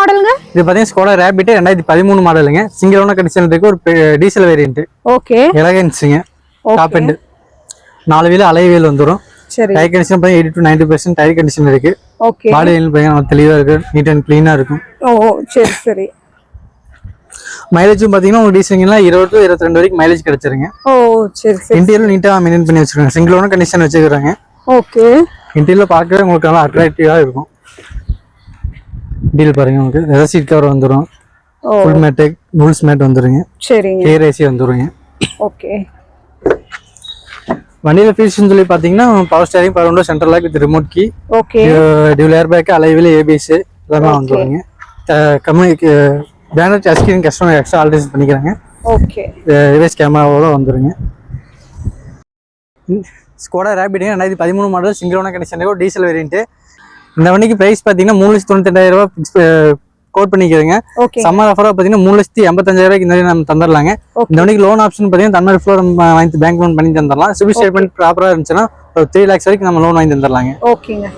மாடலுங்க? இது பாத்தீங்கன்னா ஸ்கோடா ரேபிட் 2013 மாடலுங்க. சிங்கிள் ஓனர் கண்டிஷன் இருக்கு. ஒரு டீசல் வேரியன்ட். ஓகே. எலகன்ஸ்ங்க. Top end. 4 wheel alloy wheel வந்துரும். சரி. டயர் கண்டிஷன் பாத்தீங்கன்னா 80 to 90% டயர் கண்டிஷன் இருக்கு. ஓகே. பாடி லைன் பாத்தீங்கன்னா தெளிவா இருக்கு. நீட் அண்ட் க்ளீனா இருக்கும். ஓ சரி சரி. மைலேஜும் பாத்தீங்கன்னா உங்களுக்கு டீசல்னா 20 to 22 வரைக்கும் மைலேஜ் கிடைச்சிருங்க. ஓ சரி சரி. இன்டீரியர் நீட்டா மெயின்டைன் பண்ணி வச்சிருக்காங்க. சிங்கிள் ஓனர் கண்டிஷன் வச்சிருக்காங்க. ஓகே. இன்டீரியர் பார்க்கவே உங்களுக்கு நல்லா அட்ராக்டிவா இருக்கும். டீல் பாருங்க, உங்களுக்கு லெதர் சீட் கவர் வந்துரும். ஃபுல் மேட் ரூல்ஸ் மேட் வந்துருங்க. சரிங்க. கியர் ஏசி வந்துருங்க. ஓகே. வண்டியில ஃபீச்சர்ஸ் சொல்லி பாத்தீங்கன்னா power steering, power window, central lock with remote key. Okay. Dual air bag, alloy wheel, ABS இதெல்லாம் வந்துருங்க. பேனர் touch screen customer extra alteration பண்ணிக்கிறாங்க. ஓகே. ரிவர்ஸ் கேமராவோட வந்துருங்க. Skoda Rapid 2013 model single owner condition diesel variant. இந்த வண்டிக்கு price பாத்தீங்கன்னா 3,92,000 code பண்ணிக்கிறேங்க. சம்மர் ஆஃபரா பாத்தீங்கன்னா 3,85,000 இந்த நம்ம தந்துடலாங்க. இந்த வண்டிக்கு லோன் ஆப்ஷன் பாத்தீங்கன்னா தமிழ் ஃப்ளோர் வாங்கி பேங்க் லோன் பண்ணி தந்துடலாம். சிபில் ஸ்டேட்மெண்ட் ப்ராப்பரா இருந்துச்சுன்னா ஒரு 3 lakhs வரைக்கும் நம்ம லோன் வாங்கி தந்துடலாங்க. ஓகேங்க.